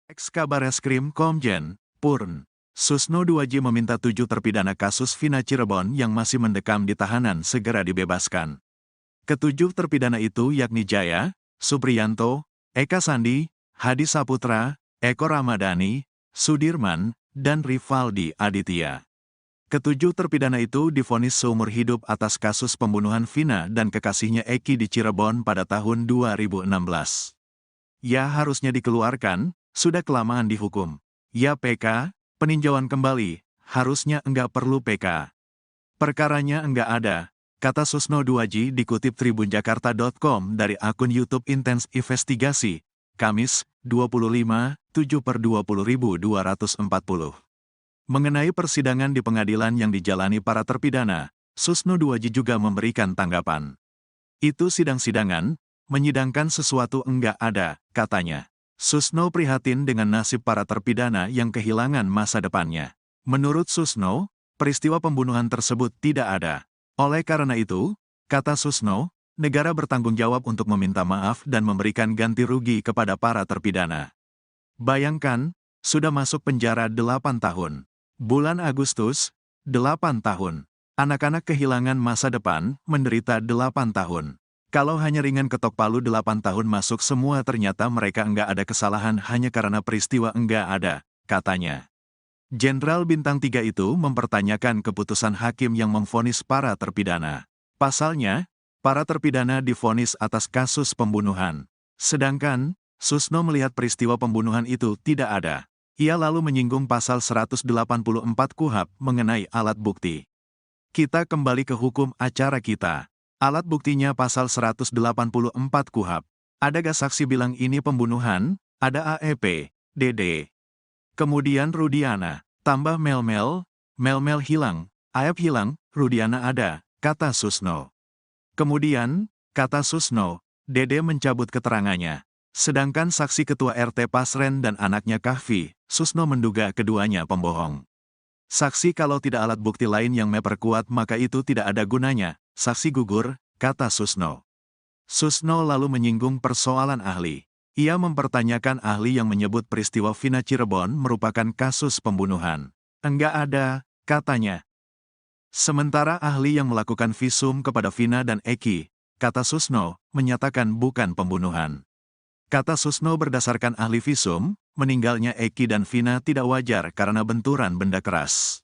Ex-Kabareskrim Komjen, Purn. Susno 2J meminta 7 terpidana kasus Vina Cirebon yang masih mendekam di tahanan segera dibebaskan. Ketujuh terpidana itu yakni Jaya, Supriyanto, Eka Sandi, Hadi Saputra, Eko Ramadhani, Sudirman, dan Rivaldi Aditya. Ketujuh terpidana itu divonis seumur hidup atas kasus pembunuhan Vina dan kekasihnya Eki di Cirebon pada tahun 2016. Ya harusnya dikeluarkan, sudah kelamaan dihukum. Ya PK, peninjauan kembali, harusnya enggak perlu PK. Perkaranya enggak ada, kata Susno 2J dikutip tribunjakarta.com dari akun YouTube Intens Investigasi, Kamis, 25/7/20.240. Mengenai persidangan di pengadilan yang dijalani para terpidana, Susno 2J juga memberikan tanggapan. Itu sidang-sidangan, menyidangkan sesuatu enggak ada, katanya. Susno prihatin dengan nasib para terpidana yang kehilangan masa depannya. Menurut Susno, peristiwa pembunuhan tersebut tidak ada. Oleh karena itu, kata Susno, negara bertanggung jawab untuk meminta maaf dan memberikan ganti rugi kepada para terpidana. Bayangkan, sudah masuk penjara 8 tahun. Bulan Agustus, 8 tahun. Anak-anak kehilangan masa depan, menderita 8 tahun. Kalau hanya ringan ketok palu 8 tahun masuk semua ternyata mereka enggak ada kesalahan hanya karena peristiwa enggak ada, katanya. Jenderal Bintang 3 itu mempertanyakan keputusan hakim yang memvonis para terpidana. Pasalnya, para terpidana divonis atas kasus pembunuhan. Sedangkan, Susno melihat peristiwa pembunuhan itu tidak ada. Ia lalu menyinggung pasal 184 KUHP mengenai alat bukti. Kita kembali ke hukum acara kita. Alat buktinya pasal 184 KUHP. Ada gak saksi bilang ini pembunuhan? Ada AEP, DD. Kemudian Rudiana, tambah Melmel hilang, AEP hilang, Rudiana ada, kata Susno. Kemudian, kata Susno, DD mencabut keterangannya. Sedangkan saksi ketua RT Pasren dan anaknya Kahfi, Susno menduga keduanya pembohong. Saksi kalau tidak alat bukti lain yang memperkuat maka itu tidak ada gunanya, saksi gugur, kata Susno. Susno lalu menyinggung persoalan ahli. Ia mempertanyakan ahli yang menyebut peristiwa Vina Cirebon merupakan kasus pembunuhan. Enggak ada, katanya. Sementara ahli yang melakukan visum kepada Vina dan Eki, kata Susno, menyatakan bukan pembunuhan. Kata Susno berdasarkan ahli visum, meninggalnya Eki dan Vina tidak wajar karena benturan benda keras.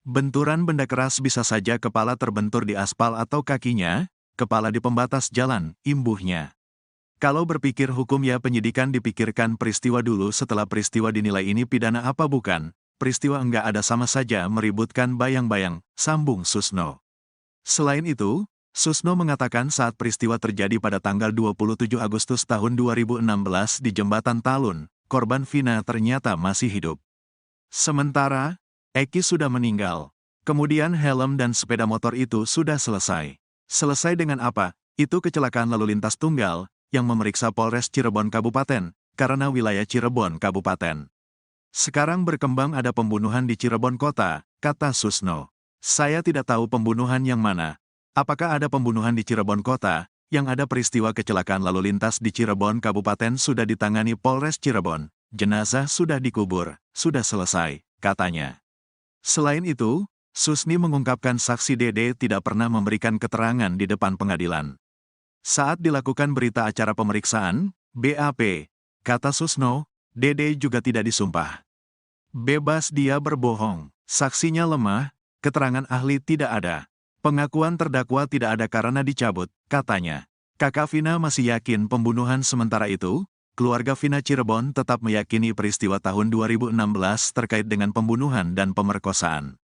Benturan benda keras bisa saja kepala terbentur di aspal atau kakinya, kepala di pembatas jalan, imbuhnya. Kalau berpikir hukum ya penyidikan dipikirkan peristiwa dulu setelah peristiwa dinilai ini pidana apa bukan, peristiwa enggak ada sama saja meributkan bayang-bayang, sambung Susno. Selain itu, Susno mengatakan saat peristiwa terjadi pada tanggal 27 Agustus tahun 2016 di Jembatan Talun, korban Vina ternyata masih hidup. Sementara, Eki sudah meninggal. Kemudian helm dan sepeda motor itu sudah selesai. Selesai dengan apa? Itu kecelakaan lalu lintas tunggal, yang memeriksa Polres Cirebon Kabupaten, karena wilayah Cirebon Kabupaten. Sekarang berkembang ada pembunuhan di Cirebon Kota, kata Susno. Saya tidak tahu pembunuhan yang mana. Apakah ada pembunuhan di Cirebon Kota, yang ada peristiwa kecelakaan lalu lintas di Cirebon Kabupaten sudah ditangani Polres Cirebon, jenazah sudah dikubur, sudah selesai, katanya. Selain itu, Susni mengungkapkan saksi Dede tidak pernah memberikan keterangan di depan pengadilan. Saat dilakukan berita acara pemeriksaan, BAP, kata Susno, Dede juga tidak disumpah. Bebas dia berbohong, saksinya lemah, keterangan ahli tidak ada. Pengakuan terdakwa tidak ada karena dicabut, katanya. Kakak Vina masih yakin pembunuhan sementara itu, keluarga Vina Cirebon tetap meyakini peristiwa tahun 2016 terkait dengan pembunuhan dan pemerkosaan.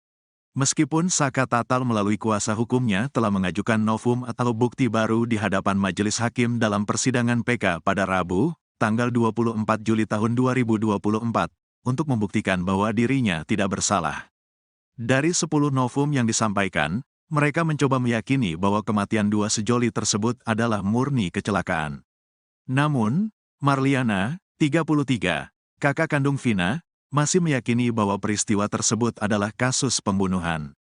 Meskipun Saka Tatal melalui kuasa hukumnya telah mengajukan novum atau bukti baru di hadapan majelis hakim dalam persidangan PK pada Rabu, tanggal 24 Juli tahun 2024, untuk membuktikan bahwa dirinya tidak bersalah. Dari 10 novum yang disampaikan, mereka mencoba meyakini bahwa kematian dua sejoli tersebut adalah murni kecelakaan. Namun, Marliana, 33, kakak kandung Vina, masih meyakini bahwa peristiwa tersebut adalah kasus pembunuhan.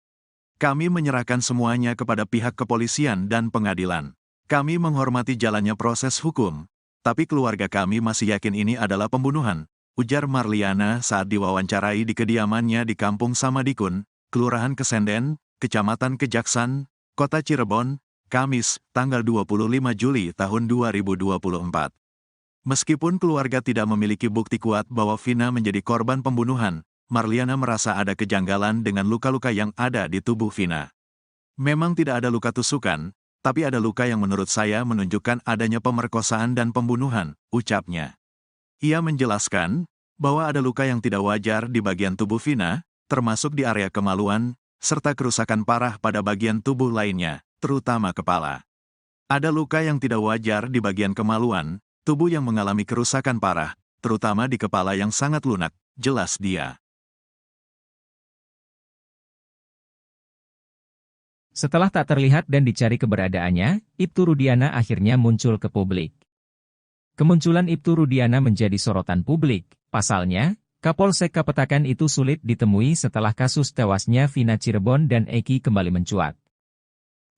Kami menyerahkan semuanya kepada pihak kepolisian dan pengadilan. Kami menghormati jalannya proses hukum, tapi keluarga kami masih yakin ini adalah pembunuhan, ujar Marliana saat diwawancarai di kediamannya di Kampung Samadikun, Kelurahan Kesenden, Kecamatan Kejaksan, Kota Cirebon, Kamis, tanggal 25 Juli tahun 2024. Meskipun keluarga tidak memiliki bukti kuat bahwa Vina menjadi korban pembunuhan, Marliana merasa ada kejanggalan dengan luka-luka yang ada di tubuh Vina. Memang tidak ada luka tusukan, tapi ada luka yang menurut saya menunjukkan adanya pemerkosaan dan pembunuhan, ucapnya. Ia menjelaskan bahwa ada luka yang tidak wajar di bagian tubuh Vina, termasuk di area kemaluan, serta kerusakan parah pada bagian tubuh lainnya, terutama kepala. Ada luka yang tidak wajar di bagian kemaluan, tubuh yang mengalami kerusakan parah, terutama di kepala yang sangat lunak, jelas dia. Setelah tak terlihat dan dicari keberadaannya, Ibtu Rudiana akhirnya muncul ke publik. Kemunculan Ibtu Rudiana menjadi sorotan publik. Pasalnya, Kapolsek Kapetakan itu sulit ditemui setelah kasus tewasnya Vina Cirebon dan Eki kembali mencuat.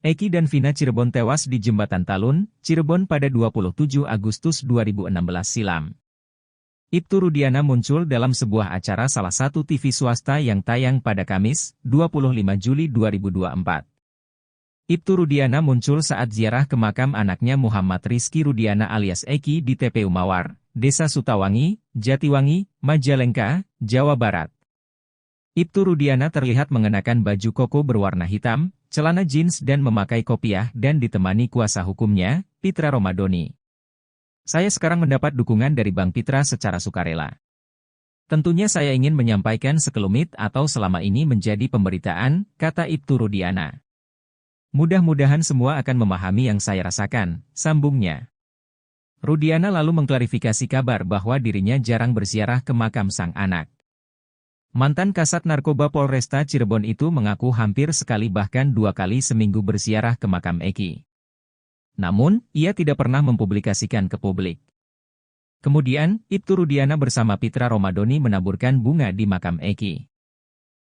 Eki dan Vina Cirebon tewas di Jembatan Talun, Cirebon pada 27 Agustus 2016 silam. Ibtu Rudiana muncul dalam sebuah acara salah satu TV swasta yang tayang pada Kamis, 25 Juli 2024. Ibtu Rudiana muncul saat ziarah ke makam anaknya Muhammad Rizky Rudiana alias Eki di TPU Mawar, Desa Sutawangi, Jatiwangi, Majalengka, Jawa Barat. Ibtu Rudiana terlihat mengenakan baju koko berwarna hitam, celana jeans dan memakai kopiah dan ditemani kuasa hukumnya, Pitra Romadoni. Saya sekarang mendapat dukungan dari Bang Pitra secara sukarela. Tentunya saya ingin menyampaikan sekelumit atau selama ini menjadi pemberitaan, kata Ibtu Rudiana. Mudah-mudahan semua akan memahami yang saya rasakan, sambungnya. Rudiana lalu mengklarifikasi kabar bahwa dirinya jarang berziarah ke makam sang anak. Mantan Kasat Narkoba Polresta Cirebon itu mengaku hampir sekali bahkan 2 kali seminggu berziarah ke makam Eki. Namun, ia tidak pernah mempublikasikan ke publik. Kemudian, Ibtu Rudiana bersama Pitra Romadoni menaburkan bunga di makam Eki.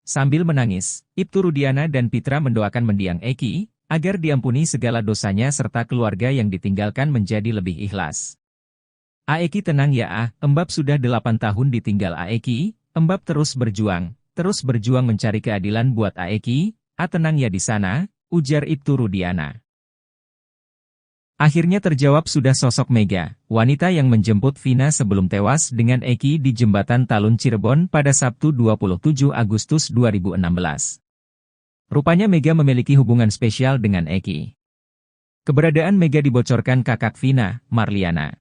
Sambil menangis, Ibtu Rudiana dan Pitra mendoakan mendiang Eki, agar diampuni segala dosanya serta keluarga yang ditinggalkan menjadi lebih ikhlas. Aeki tenang ya Embab sudah 8 tahun ditinggal Aeki, Embab terus berjuang mencari keadilan buat Aeki, tenang ya di sana, ujar Ibtu Rudiana. Akhirnya terjawab sudah sosok Mega, wanita yang menjemput Vina sebelum tewas dengan Eki di Jembatan Talun Cirebon pada Sabtu 27 Agustus 2016. Rupanya Mega memiliki hubungan spesial dengan Eki. Keberadaan Mega dibocorkan kakak Vina, Marliana.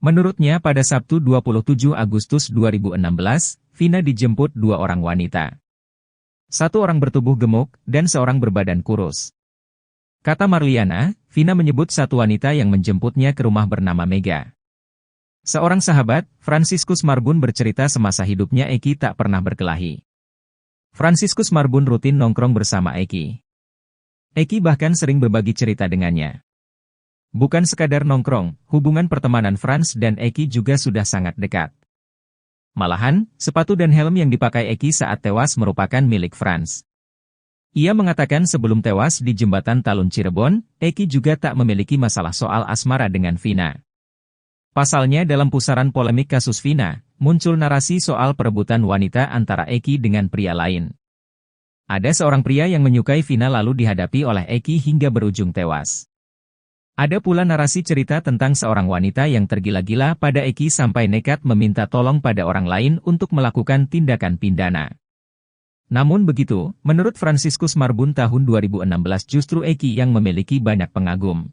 Menurutnya pada Sabtu 27 Agustus 2016, Vina dijemput 2 orang wanita. 1 orang bertubuh gemuk, dan 1 orang berbadan kurus. Kata Marliana, Vina menyebut 1 wanita yang menjemputnya ke rumah bernama Mega. Seorang sahabat, Franciscus Marbun bercerita semasa hidupnya Eki tak pernah berkelahi. Franciscus Marbun rutin nongkrong bersama Eki. Eki bahkan sering berbagi cerita dengannya. Bukan sekadar nongkrong, hubungan pertemanan Franz dan Eki juga sudah sangat dekat. Malahan, sepatu dan helm yang dipakai Eki saat tewas merupakan milik Franz. Ia mengatakan sebelum tewas di Jembatan Talun Cirebon, Eki juga tak memiliki masalah soal asmara dengan Vina. Pasalnya dalam pusaran polemik kasus Vina, muncul narasi soal perebutan wanita antara Eki dengan pria lain. Ada seorang pria yang menyukai Vina lalu dihadapi oleh Eki hingga berujung tewas. Ada pula narasi cerita tentang seorang wanita yang tergila-gila pada Eki sampai nekat meminta tolong pada orang lain untuk melakukan tindakan pidana. Namun begitu, menurut Franciscus Marbun tahun 2016 justru Eki yang memiliki banyak pengagum.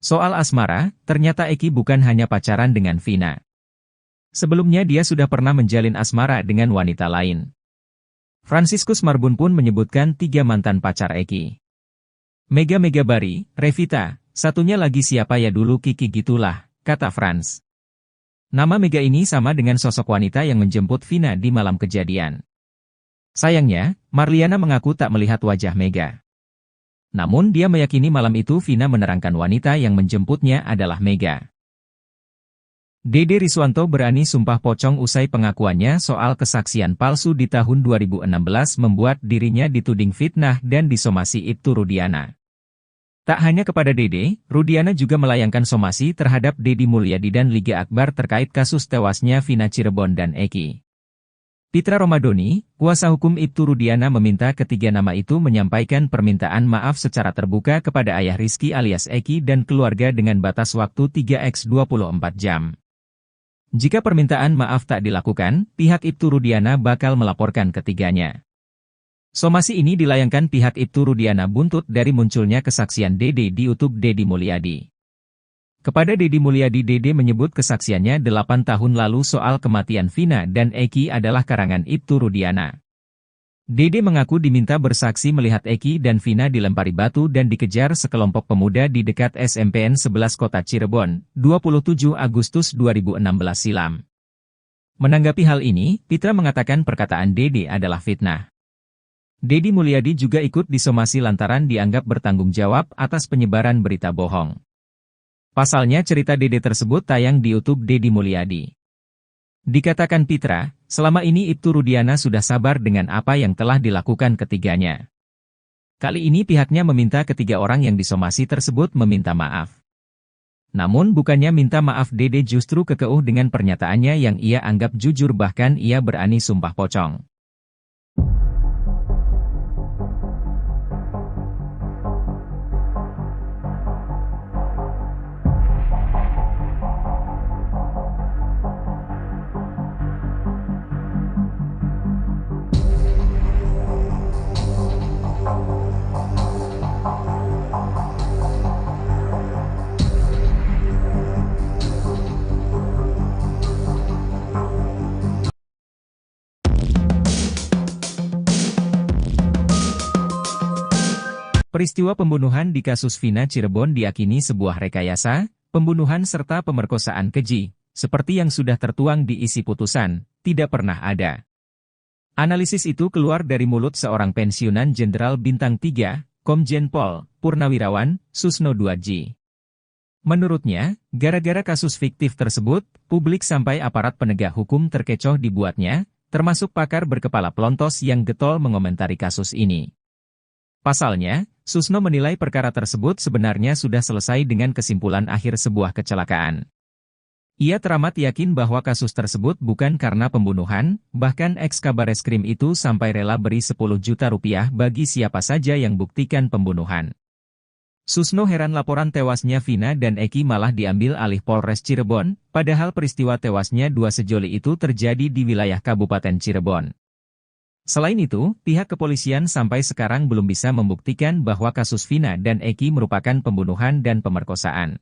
Soal asmara, ternyata Eki bukan hanya pacaran dengan Vina. Sebelumnya dia sudah pernah menjalin asmara dengan wanita lain. Franciscus Marbun pun menyebutkan 3 mantan pacar Eki. Mega Bari, Revita, satunya lagi siapa ya dulu Kiki gitulah, kata Franz. Nama Mega ini sama dengan sosok wanita yang menjemput Vina di malam kejadian. Sayangnya, Marliana mengaku tak melihat wajah Mega. Namun dia meyakini malam itu Vina menerangkan wanita yang menjemputnya adalah Mega. Dede Riswanto berani sumpah pocong usai pengakuannya soal kesaksian palsu di tahun 2016 membuat dirinya dituding fitnah dan disomasi Ibtu Rudiana. Tak hanya kepada Dede, Rudiana juga melayangkan somasi terhadap Deddy Mulyadi dan Liga Akbar terkait kasus tewasnya Vina Cirebon dan Eki. Pitra Romadoni, kuasa hukum Ibtu Rudiana meminta ketiga nama itu menyampaikan permintaan maaf secara terbuka kepada ayah Rizky alias Eki dan keluarga dengan batas waktu 3x24 jam. Jika permintaan maaf tak dilakukan, pihak Ibtu Rudiana bakal melaporkan ketiganya. Somasi ini dilayangkan pihak Ibtu Rudiana buntut dari munculnya kesaksian Dede di YouTube Deddy Mulyadi. Kepada Deddy Mulyadi, Dede menyebut kesaksiannya 8 tahun lalu soal kematian Vina dan Eki adalah karangan Ibtu Rudiana. Dede mengaku diminta bersaksi melihat Eki dan Vina dilempari batu dan dikejar sekelompok pemuda di dekat SMPN 11 Kota Cirebon, 27 Agustus 2016 silam. Menanggapi hal ini, Pitra mengatakan perkataan Dede adalah fitnah. Deddy Mulyadi juga ikut disomasi lantaran dianggap bertanggung jawab atas penyebaran berita bohong. Pasalnya cerita Dede tersebut tayang di YouTube Deddy Mulyadi. Dikatakan Pitra, selama ini Ibtu Rudiana sudah sabar dengan apa yang telah dilakukan ketiganya. Kali ini pihaknya meminta ketiga orang yang disomasi tersebut meminta maaf. Namun bukannya minta maaf, Dede justru kekeh dengan pernyataannya yang ia anggap jujur, bahkan ia berani sumpah pocong. Peristiwa pembunuhan di kasus Vina Cirebon diyakini sebuah rekayasa, pembunuhan serta pemerkosaan keji, seperti yang sudah tertuang di isi putusan, tidak pernah ada. Analisis itu keluar dari mulut seorang pensiunan Jenderal Bintang 3, Komjen Pol Purnawirawan Susno 2J. Menurutnya, gara-gara kasus fiktif tersebut, publik sampai aparat penegak hukum terkecoh dibuatnya, termasuk pakar berkepala pelontos yang getol mengomentari kasus ini. Pasalnya, Susno menilai perkara tersebut sebenarnya sudah selesai dengan kesimpulan akhir sebuah kecelakaan. Ia teramat yakin bahwa kasus tersebut bukan karena pembunuhan, bahkan eks-Kabareskrim itu sampai rela beri 10 juta rupiah bagi siapa saja yang buktikan pembunuhan. Susno heran laporan tewasnya Vina dan Eki malah diambil alih Polres Cirebon, padahal peristiwa tewasnya dua sejoli itu terjadi di wilayah Kabupaten Cirebon. Selain itu, pihak kepolisian sampai sekarang belum bisa membuktikan bahwa kasus Vina dan Eki merupakan pembunuhan dan pemerkosaan.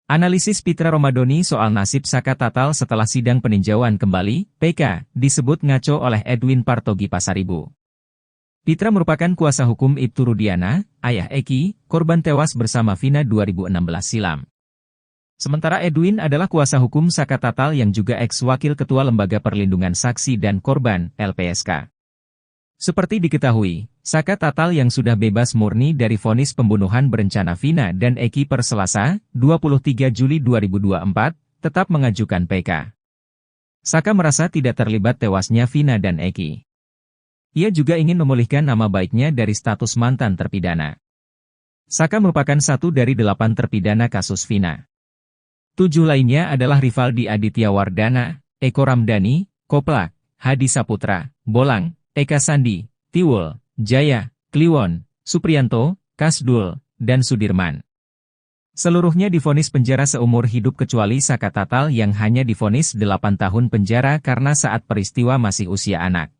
Analisis Pitra Romadoni soal nasib Saka Tatal setelah sidang peninjauan kembali, PK, disebut ngaco oleh Edwin Partogi Pasaribu. Pitra merupakan kuasa hukum Ibtu Rudiana, ayah Eki, korban tewas bersama Vina 2016 silam. Sementara Edwin adalah kuasa hukum Saka Tatal yang juga ex-wakil Ketua Lembaga Perlindungan Saksi dan Korban, LPSK. Seperti diketahui, Saka Tatal yang sudah bebas murni dari vonis pembunuhan berencana Vina dan Eki per Selasa, 23 Juli 2024, tetap mengajukan PK. Saka merasa tidak terlibat tewasnya Vina dan Eki. Ia juga ingin memulihkan nama baiknya dari status mantan terpidana. Saka merupakan satu dari 8 terpidana kasus Vina. 7 lainnya adalah Rivaldi Aditya Wardana, Eko Ramdhani, Koplak, Hadi Saputra, Bolang, Eka Sandi, Tiwul, Jaya, Kliwon, Supriyanto, Kasdul, dan Sudirman. Seluruhnya divonis penjara seumur hidup kecuali Saka Tatal yang hanya divonis 8 tahun penjara karena saat peristiwa masih usia anak.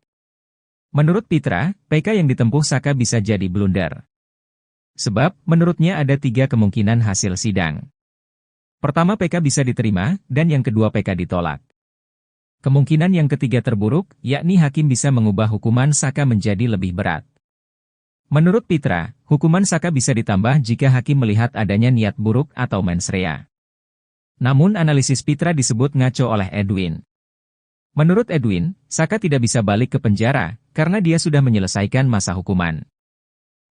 Menurut Pitra, PK yang ditempuh Saka bisa jadi blunder. Sebab, menurutnya ada 3 kemungkinan hasil sidang. Pertama, PK bisa diterima, dan yang kedua PK ditolak. Kemungkinan yang ketiga terburuk, yakni hakim bisa mengubah hukuman Saka menjadi lebih berat. Menurut Pitra, hukuman Saka bisa ditambah jika hakim melihat adanya niat buruk atau mens rea. Namun analisis Pitra disebut ngaco oleh Edwin. Menurut Edwin, Saka tidak bisa balik ke penjara, karena dia sudah menyelesaikan masa hukuman.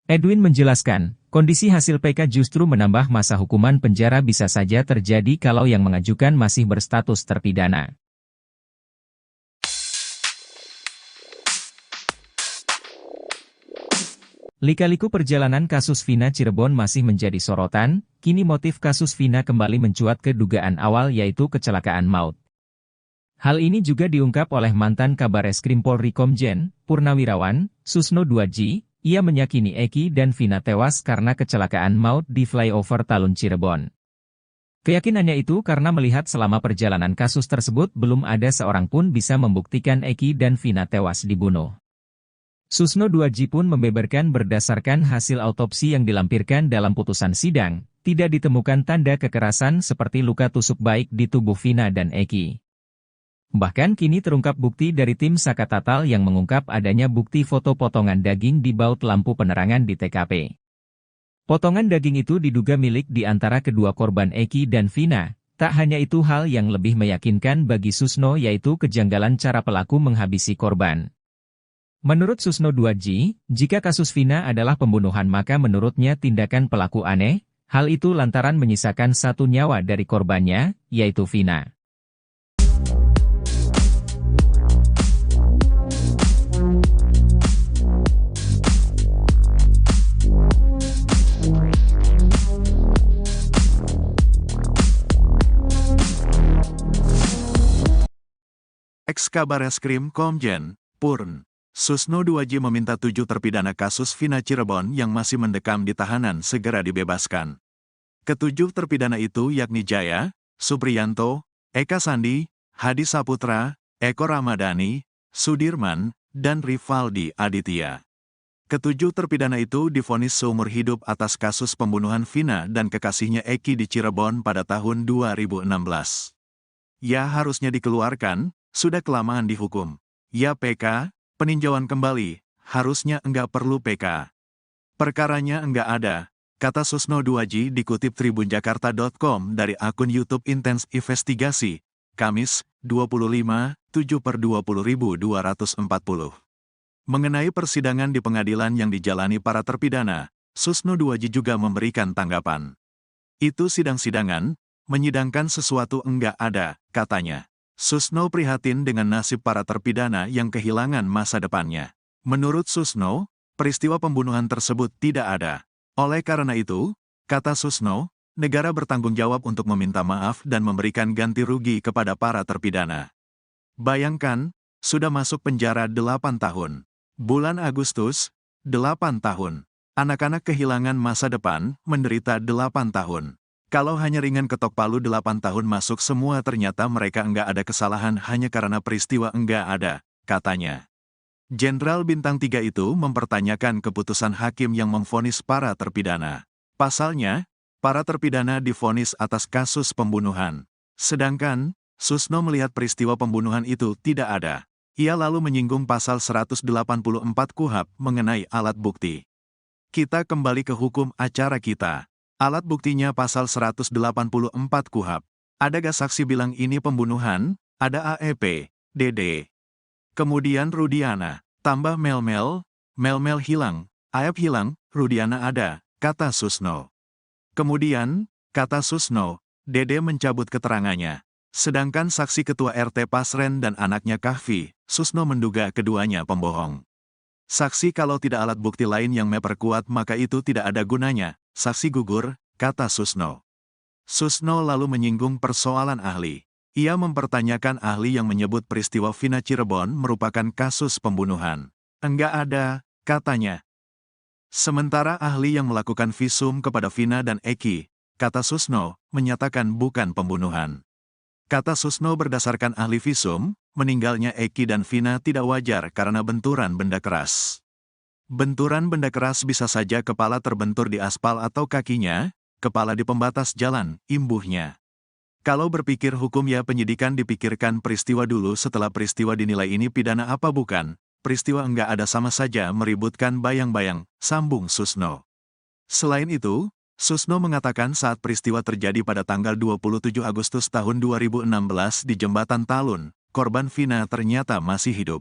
Edwin menjelaskan, kondisi hasil PK justru menambah masa hukuman penjara bisa saja terjadi kalau yang mengajukan masih berstatus terpidana. Lika-liku perjalanan kasus Vina Cirebon masih menjadi sorotan, kini motif kasus Vina kembali mencuat ke dugaan awal yaitu kecelakaan maut. Hal ini juga diungkap oleh mantan Kabareskrim Polri Komjen, Purnawirawan, Susno Duaji. Ia meyakini Eki dan Vina tewas karena kecelakaan maut di flyover Talun Cirebon. Keyakinannya itu karena melihat selama perjalanan kasus tersebut belum ada seorang pun bisa membuktikan Eki dan Vina tewas dibunuh. Susno Duaji pun membeberkan berdasarkan hasil autopsi yang dilampirkan dalam putusan sidang, tidak ditemukan tanda kekerasan seperti luka tusuk baik di tubuh Vina dan Eki. Bahkan kini terungkap bukti dari tim Sakatatal yang mengungkap adanya bukti foto potongan daging di baut lampu penerangan di TKP. Potongan daging itu diduga milik di antara kedua korban Eki dan Vina. Tak hanya itu, hal yang lebih meyakinkan bagi Susno yaitu kejanggalan cara pelaku menghabisi korban. Menurut Susno Duaji, jika kasus Vina adalah pembunuhan maka menurutnya tindakan pelaku aneh, hal itu lantaran menyisakan satu nyawa dari korbannya, yaitu Vina. Ex-Kabareskrim Komjen, Purn, Susno Duaji meminta 7 terpidana kasus Vina Cirebon yang masih mendekam di tahanan segera dibebaskan. Ketujuh terpidana itu yakni Jaya, Supriyanto, Eka Sandi, Hadi Saputra, Eko Ramadhani, Sudirman, dan Rivaldi Aditya. Ketujuh terpidana itu divonis seumur hidup atas kasus pembunuhan Vina dan kekasihnya Eki di Cirebon pada tahun 2016. Ya harusnya dikeluarkan, sudah kelamaan dihukum. Ya PK, peninjauan kembali, harusnya enggak perlu PK. Perkaranya enggak ada, kata Susno Duaji dikutip tribunjakarta.com dari akun YouTube Intens Investigasi, Kamis, 25/7/20.240. Mengenai persidangan di pengadilan yang dijalani para terpidana, Susno Duaji juga memberikan tanggapan. Itu sidang-sidangan, menyidangkan sesuatu enggak ada, katanya. Susno prihatin dengan nasib para terpidana yang kehilangan masa depannya. Menurut Susno, peristiwa pembunuhan tersebut tidak ada. Oleh karena itu, kata Susno, negara bertanggung jawab untuk meminta maaf dan memberikan ganti rugi kepada para terpidana. Bayangkan, sudah masuk penjara 8 tahun. Bulan Agustus, 8 tahun. Anak-anak kehilangan masa depan, menderita 8 tahun. Kalau hanya ringan ketok palu 8 tahun masuk semua ternyata mereka enggak ada kesalahan hanya karena peristiwa enggak ada, katanya. Jenderal Bintang 3 itu mempertanyakan keputusan hakim yang memvonis para terpidana. Pasalnya, para terpidana divonis atas kasus pembunuhan. Sedangkan, Susno melihat peristiwa pembunuhan itu tidak ada. Ia lalu menyinggung pasal 184 KUHP mengenai alat bukti. Kita kembali ke hukum acara kita. Alat buktinya pasal 184 KUHP. Ada gak saksi bilang ini pembunuhan? Ada AEP, DD. Kemudian Rudiana, tambah Melmel hilang, AEP hilang, Rudiana ada, kata Susno. Kemudian, kata Susno, DD mencabut keterangannya. Sedangkan saksi ketua RT Pasren dan anaknya Kahfi, Susno menduga keduanya pembohong. Saksi kalau tidak alat bukti lain yang memperkuat maka itu tidak ada gunanya. Saksi gugur, kata Susno. Susno lalu menyinggung persoalan ahli. Ia mempertanyakan ahli yang menyebut peristiwa Vina Cirebon merupakan kasus pembunuhan. Enggak ada, katanya. Sementara ahli yang melakukan visum kepada Vina dan Eki, kata Susno, menyatakan bukan pembunuhan. Kata Susno berdasarkan ahli visum, meninggalnya Eki dan Vina tidak wajar karena benturan benda keras. Benturan benda keras bisa saja kepala terbentur di aspal atau kakinya, kepala di pembatas jalan, imbuhnya. Kalau berpikir hukum ya penyidikan dipikirkan peristiwa dulu setelah peristiwa dinilai ini pidana apa bukan, peristiwa enggak ada sama saja meributkan bayang-bayang, sambung Susno. Selain itu, Susno mengatakan saat peristiwa terjadi pada tanggal 27 Agustus tahun 2016 di Jembatan Talun, korban Vina ternyata masih hidup.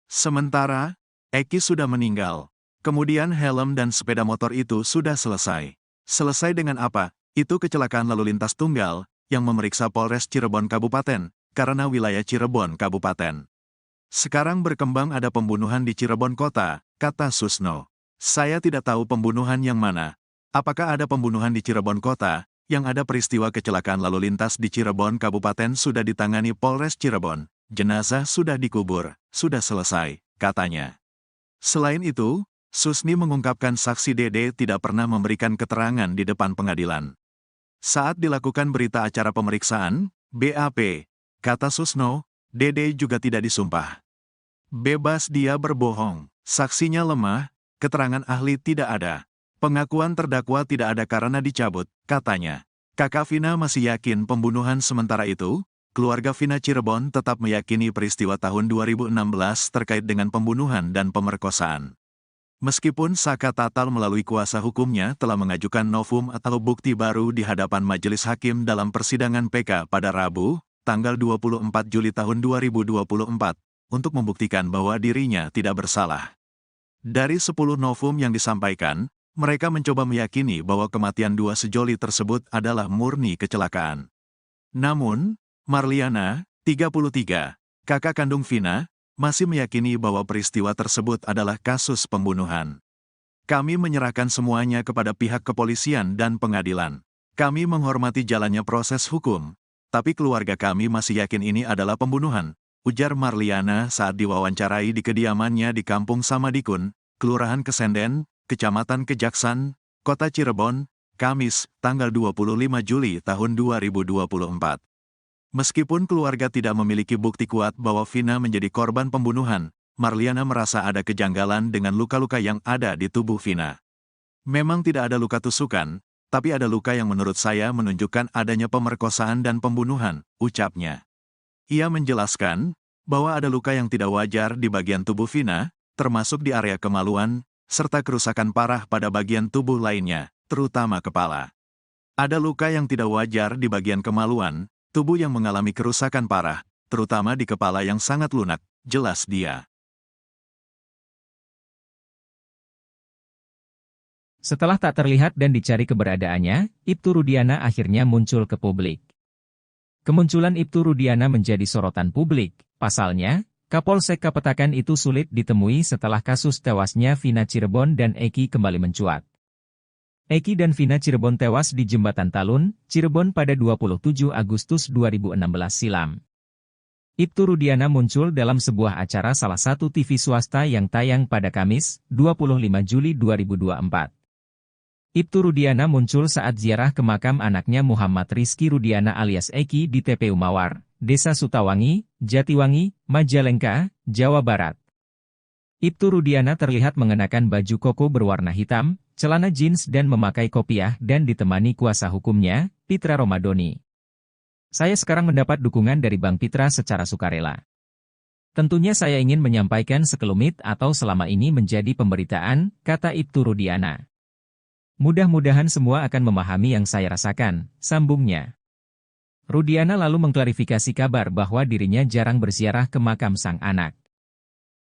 Sementara, Eki sudah meninggal. Kemudian helm dan sepeda motor itu sudah selesai. Selesai dengan apa? Itu kecelakaan lalu lintas tunggal, yang memeriksa Polres Cirebon Kabupaten, karena wilayah Cirebon Kabupaten. Sekarang berkembang ada pembunuhan di Cirebon Kota, kata Susno. Saya tidak tahu pembunuhan yang mana. Apakah ada pembunuhan di Cirebon Kota, yang ada peristiwa kecelakaan lalu lintas di Cirebon Kabupaten sudah ditangani Polres Cirebon. Jenazah sudah dikubur, sudah selesai, katanya. Selain itu, Susni mengungkapkan saksi Dede tidak pernah memberikan keterangan di depan pengadilan. Saat dilakukan berita acara pemeriksaan, BAP, kata Susno, Dede juga tidak disumpah. Bebas dia berbohong, saksinya lemah, keterangan ahli tidak ada. Pengakuan terdakwa tidak ada karena dicabut, katanya. Kakak Vina masih yakin pembunuhan sementara itu, keluarga Vina Cirebon tetap meyakini peristiwa tahun 2016 terkait dengan pembunuhan dan pemerkosaan. Meskipun Saka Tatal melalui kuasa hukumnya telah mengajukan novum atau bukti baru di hadapan majelis hakim dalam persidangan PK pada Rabu, tanggal 24 Juli tahun 2024, untuk membuktikan bahwa dirinya tidak bersalah. Dari 10 novum yang disampaikan, mereka mencoba meyakini bahwa kematian dua sejoli tersebut adalah murni kecelakaan. Namun, Marliana, 33, kakak kandung Vina, masih meyakini bahwa peristiwa tersebut adalah kasus pembunuhan. Kami menyerahkan semuanya kepada pihak kepolisian dan pengadilan. Kami menghormati jalannya proses hukum, tapi keluarga kami masih yakin ini adalah pembunuhan, ujar Marliana saat diwawancarai di kediamannya di Kampung Samadikun, Kelurahan Kesenden, Kecamatan Kejaksan, Kota Cirebon, Kamis, tanggal 25 Juli tahun 2024. Meskipun keluarga tidak memiliki bukti kuat bahwa Vina menjadi korban pembunuhan, Marliana merasa ada kejanggalan dengan luka-luka yang ada di tubuh Vina. Memang tidak ada luka tusukan, tapi ada luka yang menurut saya menunjukkan adanya pemerkosaan dan pembunuhan, ucapnya. Ia menjelaskan bahwa ada luka yang tidak wajar di bagian tubuh Vina, termasuk di area kemaluan, serta kerusakan parah pada bagian tubuh lainnya, terutama kepala. Ada luka yang tidak wajar di bagian kemaluan, tubuh yang mengalami kerusakan parah, terutama di kepala yang sangat lunak, jelas dia. Setelah tak terlihat dan dicari keberadaannya, Ibtu Rudiana akhirnya muncul ke publik. Kemunculan Ibtu Rudiana menjadi sorotan publik, pasalnya, Kapolsek Kapetakan itu sulit ditemui setelah kasus tewasnya Vina Cirebon dan Eki kembali mencuat. Eki dan Vina Cirebon tewas di Jembatan Talun, Cirebon pada 27 Agustus 2016 silam. Ibtu Rudiana muncul dalam sebuah acara salah satu TV swasta yang tayang pada Kamis, 25 Juli 2024. Ibtu Rudiana muncul saat ziarah ke makam anaknya Muhammad Rizky Rudiana alias Eki di TPU Mawar, Desa Sutawangi, Jatiwangi, Majalengka, Jawa Barat. Ibtu Rudiana terlihat mengenakan baju koko berwarna hitam, celana jeans dan memakai kopiah dan ditemani kuasa hukumnya, Pitra Romadoni. Saya sekarang mendapat dukungan dari Bang Pitra secara sukarela. Tentunya saya ingin menyampaikan sekelumit atau selama ini menjadi pemberitaan, kata Ibtu Rudiana. Mudah-mudahan semua akan memahami yang saya rasakan, sambungnya. Rudiana lalu mengklarifikasi kabar bahwa dirinya jarang berziarah ke makam sang anak.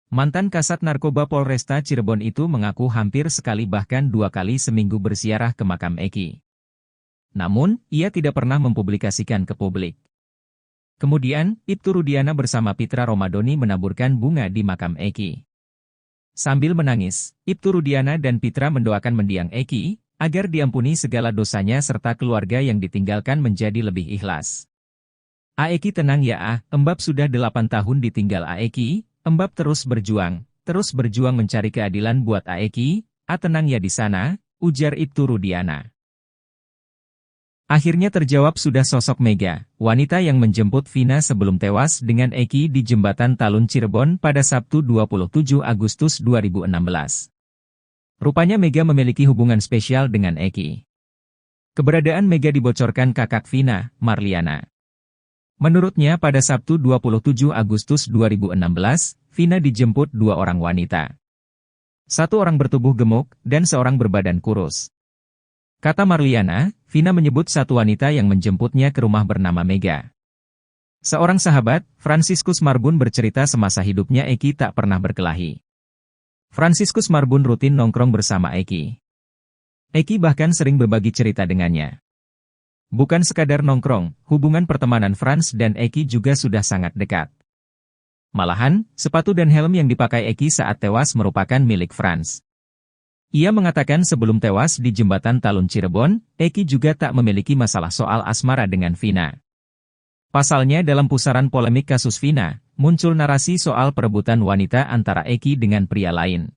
Mantan Kasat Narkoba Polresta Cirebon itu mengaku hampir sekali bahkan 2 kali seminggu berziarah ke makam Eki. Namun, ia tidak pernah mempublikasikan ke publik. Kemudian, Ibtu Rudiana bersama Pitra Romadoni menaburkan bunga di makam Eki. Sambil menangis, Ibtu Rudiana dan Pitra mendoakan mendiang Eki, agar diampuni segala dosanya serta keluarga yang ditinggalkan menjadi lebih ikhlas. Aeki tenang ya Embab sudah 8 tahun ditinggal Aeki, Embab terus berjuang mencari keadilan buat Aeki, tenang ya di sana, ujar Ibtu Rudiana. Akhirnya terjawab sudah sosok Mega, wanita yang menjemput Vina sebelum tewas dengan Eki di Jembatan Talun Cirebon pada Sabtu 27 Agustus 2016. Rupanya Mega memiliki hubungan spesial dengan Eki. Keberadaan Mega dibocorkan kakak Vina, Marliana. Menurutnya pada Sabtu 27 Agustus 2016, Vina dijemput 2 orang wanita. 1 orang bertubuh gemuk, dan 1 orang berbadan kurus. Kata Marliana, Vina menyebut 1 wanita yang menjemputnya ke rumah bernama Mega. Seorang sahabat, Franciscus Marbun bercerita semasa hidupnya Eki tak pernah berkelahi. Franciscus Marbun rutin nongkrong bersama Eki. Eki bahkan sering berbagi cerita dengannya. Bukan sekadar nongkrong, hubungan pertemanan Franz dan Eki juga sudah sangat dekat. Malahan, sepatu dan helm yang dipakai Eki saat tewas merupakan milik Franz. Ia mengatakan sebelum tewas di jembatan Talun Cirebon, Eki juga tak memiliki masalah soal asmara dengan Vina. Pasalnya dalam pusaran polemik kasus Vina, muncul narasi soal perebutan wanita antara Eki dengan pria lain.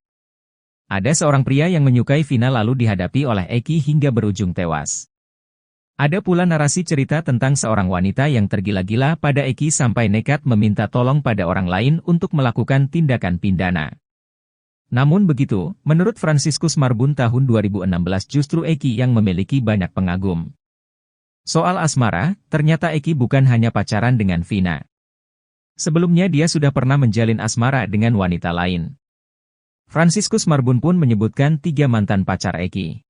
Ada seorang pria yang menyukai Vina lalu dihadapi oleh Eki hingga berujung tewas. Ada pula narasi cerita tentang seorang wanita yang tergila-gila pada Eki sampai nekat meminta tolong pada orang lain untuk melakukan tindakan pidana. Namun begitu, menurut Franciscus Marbun tahun 2016 justru Eki yang memiliki banyak pengagum. Soal asmara, ternyata Eki bukan hanya pacaran dengan Vina. Sebelumnya dia sudah pernah menjalin asmara dengan wanita lain. Franciscus Marbun pun menyebutkan 3 mantan pacar Eki.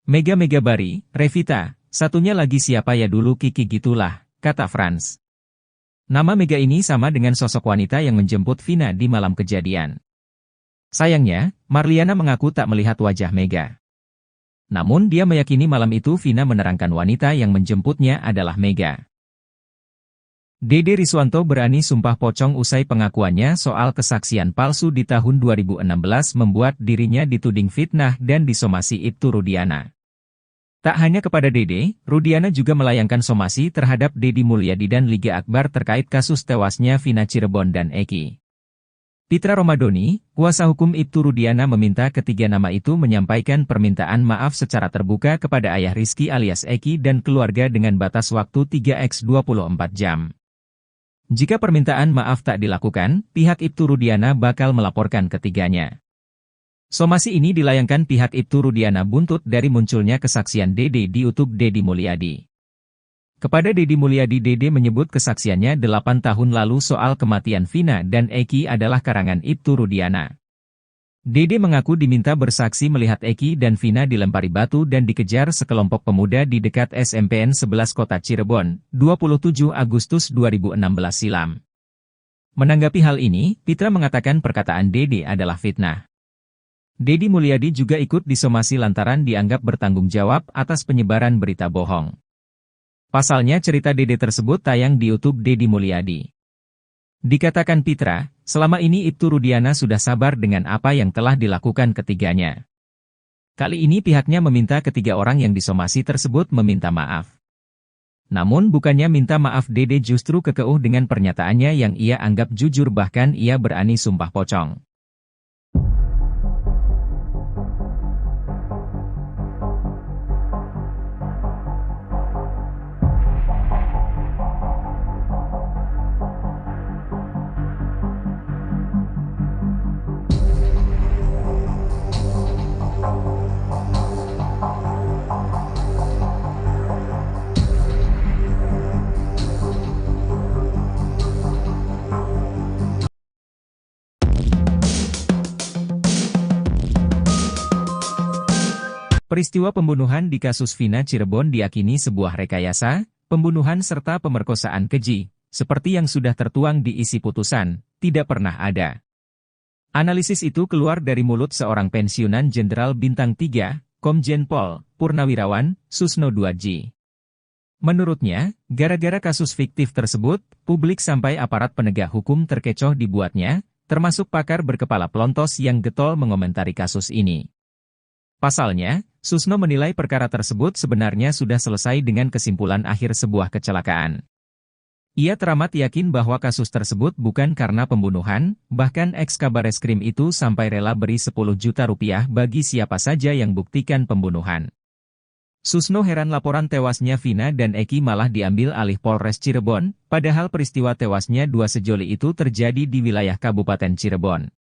Mega Bari, Revita, satunya lagi siapa ya dulu Kiki gitulah, kata Franz. Nama Mega ini sama dengan sosok wanita yang menjemput Vina di malam kejadian. Sayangnya, Marliana mengaku tak melihat wajah Mega. Namun dia meyakini malam itu Vina menerangkan wanita yang menjemputnya adalah Mega. Dede Riswanto berani sumpah pocong usai pengakuannya soal kesaksian palsu di tahun 2016 membuat dirinya dituding fitnah dan disomasi Ibtu Rudiana. Tak hanya kepada Dede, Rudiana juga melayangkan somasi terhadap Dedi Mulyadi dan Liga Akbar terkait kasus tewasnya Vina Cirebon dan Eki. Pitra Romadoni, kuasa hukum Ibtu Rudiana meminta ketiga nama itu menyampaikan permintaan maaf secara terbuka kepada ayah Rizky alias Eki dan keluarga dengan batas waktu 3x24 jam. Jika permintaan maaf tak dilakukan, pihak Ibtu Rudiana bakal melaporkan ketiganya. Somasi ini dilayangkan pihak Ibtu Rudiana buntut dari munculnya kesaksian Dede di YouTube Dedi Mulyadi. Kepada Dedi Mulyadi, Dede menyebut kesaksiannya 8 tahun lalu soal kematian Vina dan Eki adalah karangan Ibtu Rudiana. Dede mengaku diminta bersaksi melihat Eki dan Vina dilempari batu dan dikejar sekelompok pemuda di dekat SMPN 11 Kota Cirebon, 27 Agustus 2016 silam. Menanggapi hal ini, Pitra mengatakan perkataan Dede adalah fitnah. Dedi Mulyadi juga ikut disomasi lantaran dianggap bertanggung jawab atas penyebaran berita bohong. Pasalnya cerita Dede tersebut tayang di YouTube Dedi Mulyadi. Dikatakan Pitra, selama ini Ibtu Rudiana sudah sabar dengan apa yang telah dilakukan ketiganya. Kali ini pihaknya meminta ketiga orang yang disomasi tersebut meminta maaf. Namun bukannya minta maaf, Dede justru kekeh dengan pernyataannya yang ia anggap jujur, bahkan ia berani sumpah pocong. Peristiwa pembunuhan di kasus Vina Cirebon diyakini sebuah rekayasa, pembunuhan serta pemerkosaan keji, seperti yang sudah tertuang di isi putusan, tidak pernah ada. Analisis itu keluar dari mulut seorang pensiunan Jenderal Bintang 3, Komjen Pol Purnawirawan Susno Duadji. Menurutnya, gara-gara kasus fiktif tersebut, publik sampai aparat penegak hukum terkecoh dibuatnya, termasuk pakar berkepala pelontos yang getol mengomentari kasus ini. Pasalnya, Susno menilai perkara tersebut sebenarnya sudah selesai dengan kesimpulan akhir sebuah kecelakaan. Ia teramat yakin bahwa kasus tersebut bukan karena pembunuhan, bahkan eks-Kabareskrim itu sampai rela beri 10 juta rupiah bagi siapa saja yang buktikan pembunuhan. Susno heran laporan tewasnya Vina dan Eki malah diambil alih Polres Cirebon, padahal peristiwa tewasnya dua sejoli itu terjadi di wilayah Kabupaten Cirebon.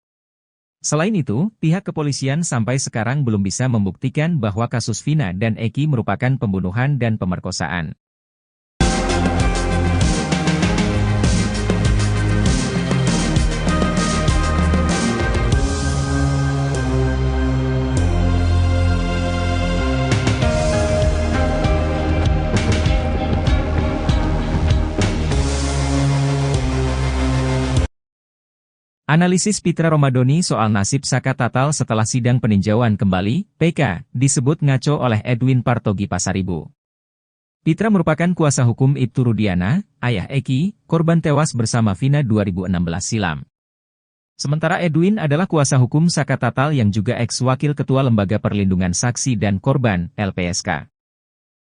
Selain itu, pihak kepolisian sampai sekarang belum bisa membuktikan bahwa kasus Vina dan Eki merupakan pembunuhan dan pemerkosaan. Analisis Pitra Romadoni soal nasib Saka Tatal setelah sidang peninjauan kembali, PK, disebut ngaco oleh Edwin Partogi Pasaribu. Pitra merupakan kuasa hukum Ibtu Rudiana, ayah Eki, korban tewas bersama Vina 2016 silam. Sementara Edwin adalah kuasa hukum Saka Tatal yang juga ex-wakil Ketua Lembaga Perlindungan Saksi dan Korban, LPSK.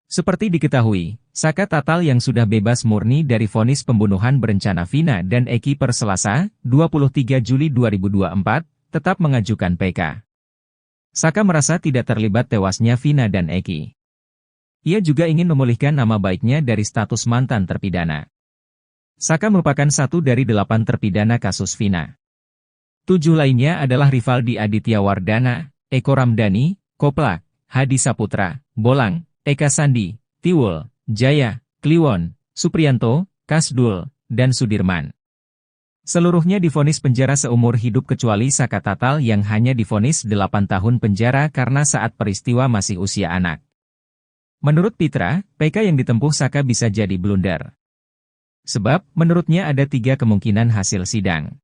Seperti diketahui, Saka Tatal yang sudah bebas murni dari vonis pembunuhan berencana Vina dan Eki per Selasa, 23 Juli 2024, tetap mengajukan PK. Saka merasa tidak terlibat tewasnya Vina dan Eki. Ia juga ingin memulihkan nama baiknya dari status mantan terpidana. Saka merupakan satu dari 8 terpidana kasus Vina. 7 lainnya adalah Rivaldi Aditya Wardana, Eko Ramdhani, Koplak, Hadi Saputra, Bolang, Eka Sandi, Tiwul, Jaya, Kliwon, Supriyanto, Kasdul, dan Sudirman. Seluruhnya divonis penjara seumur hidup kecuali Saka Tatal yang hanya divonis 8 tahun penjara karena saat peristiwa masih usia anak. Menurut Pitra, PK yang ditempuh Saka bisa jadi blunder. Sebab, menurutnya ada 3 kemungkinan hasil sidang.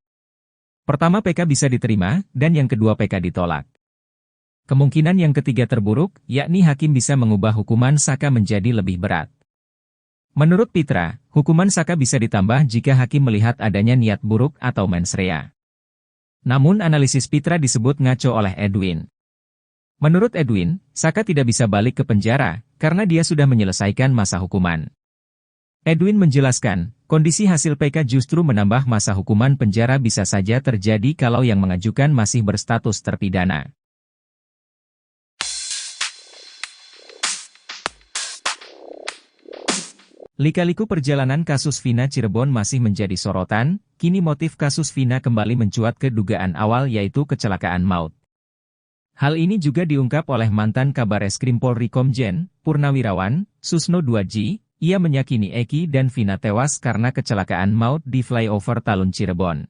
Pertama, PK bisa diterima, dan yang kedua PK ditolak. Kemungkinan yang ketiga terburuk, yakni hakim bisa mengubah hukuman Saka menjadi lebih berat. Menurut Pitra, hukuman Saka bisa ditambah jika hakim melihat adanya niat buruk atau mens rea. Namun analisis Pitra disebut ngaco oleh Edwin. Menurut Edwin, Saka tidak bisa balik ke penjara, karena dia sudah menyelesaikan masa hukuman. Edwin menjelaskan, kondisi hasil PK justru menambah masa hukuman penjara bisa saja terjadi kalau yang mengajukan masih berstatus terpidana. Lika-liku perjalanan kasus Vina Cirebon masih menjadi sorotan, kini motif kasus Vina kembali mencuat ke dugaan awal yaitu kecelakaan maut. Hal ini juga diungkap oleh mantan Kabareskrim Polri Komjen, Purnawirawan, Susno Duaji, ia meyakini Eki dan Vina tewas karena kecelakaan maut di flyover Talun Cirebon.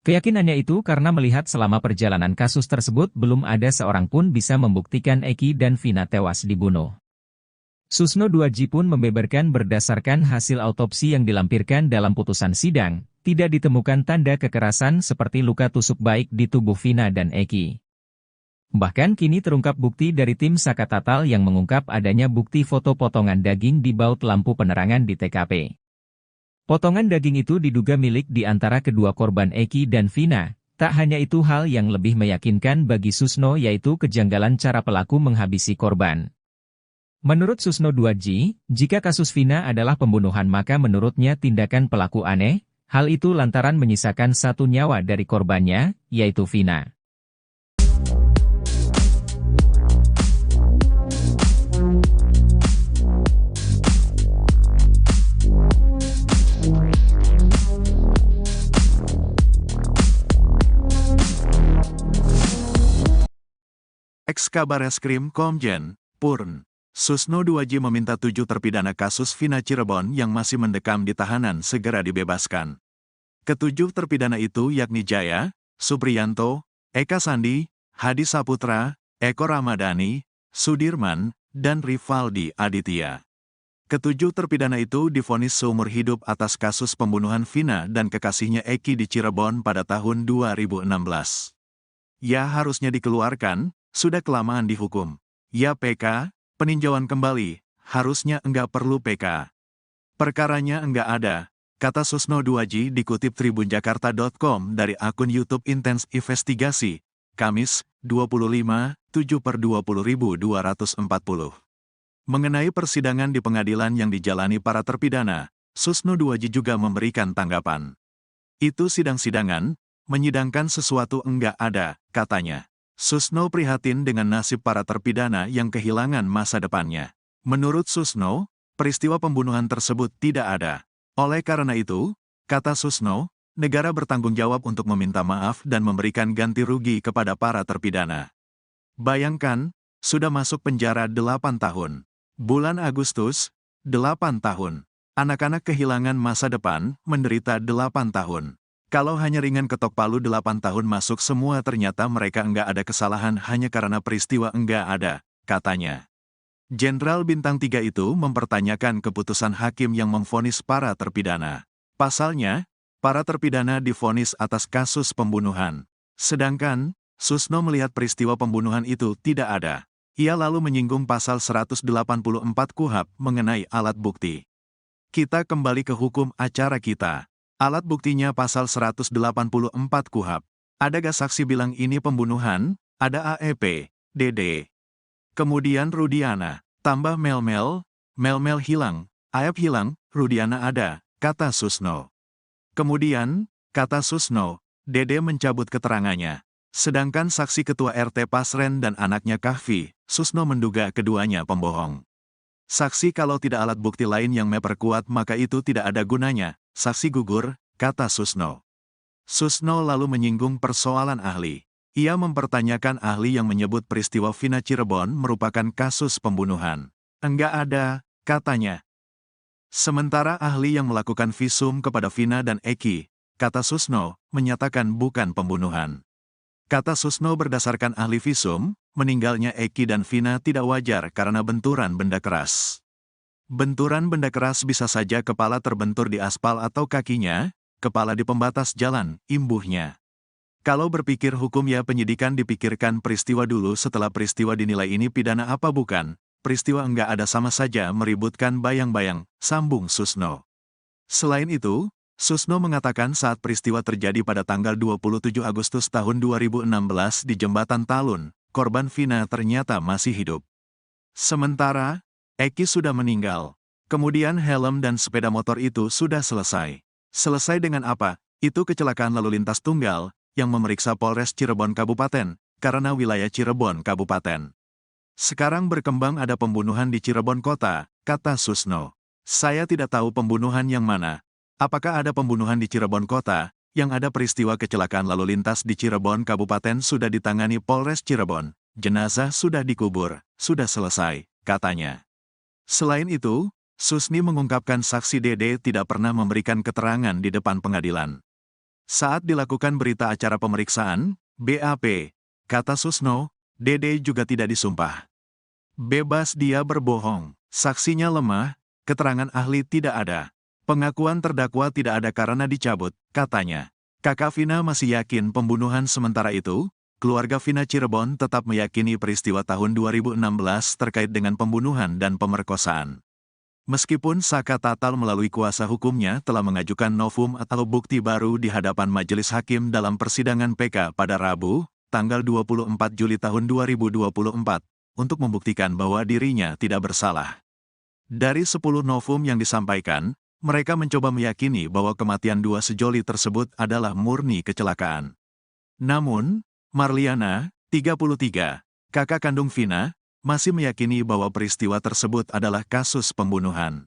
Keyakinannya itu karena melihat selama perjalanan kasus tersebut belum ada seorang pun bisa membuktikan Eki dan Vina tewas dibunuh. Susno Duaji pun membeberkan berdasarkan hasil autopsi yang dilampirkan dalam putusan sidang, tidak ditemukan tanda kekerasan seperti luka tusuk baik di tubuh Vina dan Eki. Bahkan kini terungkap bukti dari tim Saka Tatal yang mengungkap adanya bukti foto potongan daging di baut lampu penerangan di TKP. Potongan daging itu diduga milik di antara kedua korban Eki dan Vina. Tak hanya itu, hal yang lebih meyakinkan bagi Susno yaitu kejanggalan cara pelaku menghabisi korban. Menurut Susno Duaji, jika kasus Vina adalah pembunuhan maka menurutnya tindakan pelaku aneh, hal itu lantaran menyisakan satu nyawa dari korbannya, yaitu Vina. Ex-Kabareskrim Komjen, Purn. Susno Duaji meminta 7 terpidana kasus Vina Cirebon yang masih mendekam di tahanan segera dibebaskan. Ketujuh terpidana itu yakni Jaya, Supriyanto, Eka Sandi, Hadi Saputra, Eko Ramdhani, Sudirman, dan Rivaldi Aditya. Ketujuh terpidana itu divonis seumur hidup atas kasus pembunuhan Vina dan kekasihnya Eki di Cirebon pada tahun 2016. Ya harusnya dikeluarkan, sudah kelamaan dihukum. Ya PK, peninjauan kembali, harusnya enggak perlu PK. Perkaranya enggak ada, kata Susno Duaji dikutip tribunjakarta.com dari akun YouTube Intens Investigasi, Kamis, 25/7/20.240. Mengenai persidangan di pengadilan yang dijalani para terpidana, Susno Duaji juga memberikan tanggapan. Itu sidang-sidangan, menyidangkan sesuatu enggak ada, katanya. Susno prihatin dengan nasib para terpidana yang kehilangan masa depannya. Menurut Susno, peristiwa pembunuhan tersebut tidak ada. Oleh karena itu, kata Susno, negara bertanggung jawab untuk meminta maaf dan memberikan ganti rugi kepada para terpidana. Bayangkan, sudah masuk penjara 8 tahun. Bulan Agustus, 8 tahun. Anak-anak kehilangan masa depan, menderita 8 tahun. Kalau hanya ringan ketok palu 8 tahun masuk semua ternyata mereka enggak ada kesalahan hanya karena peristiwa enggak ada, katanya. Jenderal Bintang 3 itu mempertanyakan keputusan hakim yang memvonis para terpidana. Pasalnya, Para terpidana divonis atas kasus pembunuhan. Sedangkan, Susno melihat peristiwa pembunuhan itu tidak ada. Ia lalu menyinggung pasal 184 KUHP mengenai alat bukti. Kita kembali ke hukum acara kita. Alat buktinya pasal 184 KUHP. Ada gak saksi bilang ini pembunuhan? Ada AEP, DD. Kemudian Rudiana, tambah Melmel hilang, Aep hilang, Rudiana ada, kata Susno. Kemudian, kata Susno, Dede mencabut keterangannya. Sedangkan saksi ketua RT Pasren dan anaknya Kahfi, Susno menduga keduanya pembohong. Saksi kalau tidak alat bukti lain yang memperkuat maka itu tidak ada gunanya, saksi gugur, kata Susno. Susno lalu menyinggung persoalan ahli. Ia mempertanyakan ahli yang menyebut peristiwa Vina Cirebon merupakan kasus pembunuhan. Enggak ada, katanya. Sementara ahli yang melakukan visum kepada Vina dan Eki, kata Susno, menyatakan bukan pembunuhan. Kata Susno berdasarkan ahli visum, meninggalnya Eki dan Vina tidak wajar karena benturan benda keras. Benturan benda keras bisa saja kepala terbentur di aspal atau kakinya, kepala di pembatas jalan, imbuhnya. Kalau berpikir hukum ya penyidikan dipikirkan peristiwa dulu setelah peristiwa dinilai ini pidana apa bukan, peristiwa enggak ada sama saja meributkan bayang-bayang, sambung Susno. Selain itu, Susno mengatakan saat peristiwa terjadi pada tanggal 27 Agustus tahun 2016 di Jembatan Talun, korban Vina ternyata masih hidup. Sementara, Eki sudah meninggal. Kemudian helm dan sepeda motor itu sudah selesai. Selesai dengan apa? Itu kecelakaan lalu lintas tunggal, yang memeriksa Polres Cirebon Kabupaten, karena wilayah Cirebon Kabupaten. Sekarang berkembang ada pembunuhan di Cirebon Kota, kata Susno. Saya tidak tahu pembunuhan yang mana. Apakah ada pembunuhan di Cirebon Kota, yang ada peristiwa kecelakaan lalu lintas di Cirebon Kabupaten sudah ditangani Polres Cirebon, jenazah sudah dikubur, sudah selesai, katanya. Selain itu, Susni mengungkapkan saksi Dede tidak pernah memberikan keterangan di depan pengadilan. Saat dilakukan berita acara pemeriksaan, BAP, kata Susno, Dede juga tidak disumpah. Bebas dia berbohong, saksinya lemah, keterangan ahli tidak ada. Pengakuan terdakwa tidak ada karena dicabut, katanya. Kakak Vina masih yakin pembunuhan sementara itu, keluarga Vina Cirebon tetap meyakini peristiwa tahun 2016 terkait dengan pembunuhan dan pemerkosaan. Meskipun Saka Tatal melalui kuasa hukumnya telah mengajukan novum atau bukti baru di hadapan majelis hakim dalam persidangan PK pada Rabu, tanggal 24 Juli tahun 2024, untuk membuktikan bahwa dirinya tidak bersalah. Dari 10 novum yang disampaikan, mereka mencoba meyakini bahwa kematian dua sejoli tersebut adalah murni kecelakaan. Namun, Marliana, 33, kakak kandung Vina, masih meyakini bahwa peristiwa tersebut adalah kasus pembunuhan.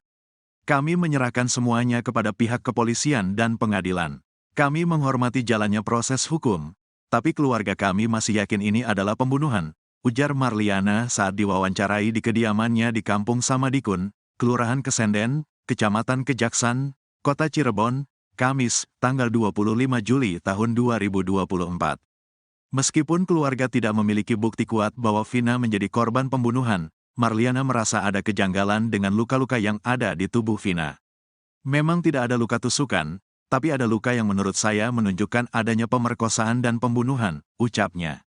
Kami menyerahkan semuanya kepada pihak kepolisian dan pengadilan. Kami menghormati jalannya proses hukum, tapi keluarga kami masih yakin ini adalah pembunuhan, ujar Marliana saat diwawancarai di kediamannya di Kampung Samadikun, Kelurahan Kesenden, Kecamatan Kejaksan, Kota Cirebon, Kamis, tanggal 25 Juli tahun 2024. Meskipun keluarga tidak memiliki bukti kuat bahwa Vina menjadi korban pembunuhan, Marliana merasa ada kejanggalan dengan luka-luka yang ada di tubuh Vina. Memang tidak ada luka tusukan, tapi ada luka yang menurut saya menunjukkan adanya pemerkosaan dan pembunuhan, ucapnya.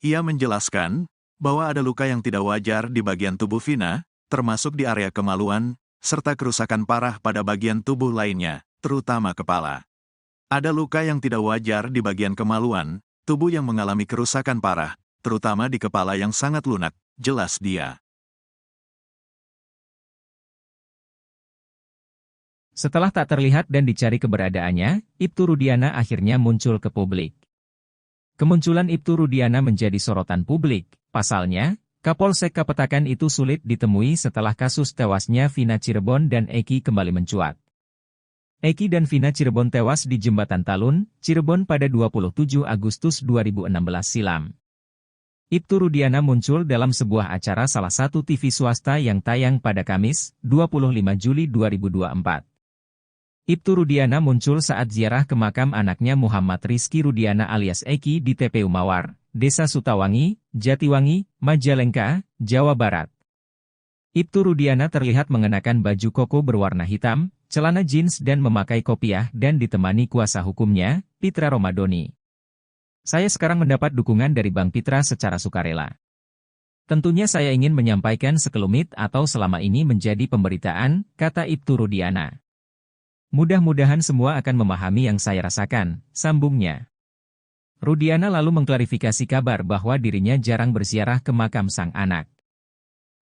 Ia menjelaskan bahwa ada luka yang tidak wajar di bagian tubuh Vina, termasuk di area kemaluan, serta kerusakan parah pada bagian tubuh lainnya, terutama kepala. Ada luka yang tidak wajar di bagian kemaluan, tubuh yang mengalami kerusakan parah, terutama di kepala yang sangat lunak, jelas dia. Setelah tak terlihat dan dicari keberadaannya, Ibtu Rudiana akhirnya muncul ke publik. Kemunculan Ibtu Rudiana menjadi sorotan publik, pasalnya, Kapolsek Kapetakan itu sulit ditemui setelah kasus tewasnya Vina Cirebon dan Eki kembali mencuat. Eki dan Vina Cirebon tewas di Jembatan Talun, Cirebon pada 27 Agustus 2016 silam. Ibtu Rudiana muncul dalam sebuah acara salah satu TV swasta yang tayang pada Kamis, 25 Juli 2024. Ibtu Rudiana muncul saat ziarah ke makam anaknya Muhammad Rizky Rudiana alias Eki di TPU Mawar, Desa Sutawangi, Jatiwangi, Majalengka, Jawa Barat. Ibtu Rudiana terlihat mengenakan baju koko berwarna hitam, celana jeans dan memakai kopiah dan ditemani kuasa hukumnya, Pitra Romadoni. Saya sekarang mendapat dukungan dari Bang Pitra secara sukarela. Tentunya saya ingin menyampaikan sekelumit atau selama ini menjadi pemberitaan, kata Ibtu Rudiana. Mudah-mudahan semua akan memahami yang saya rasakan, sambungnya. Rudiana lalu mengklarifikasi kabar bahwa dirinya jarang berziarah ke makam sang anak.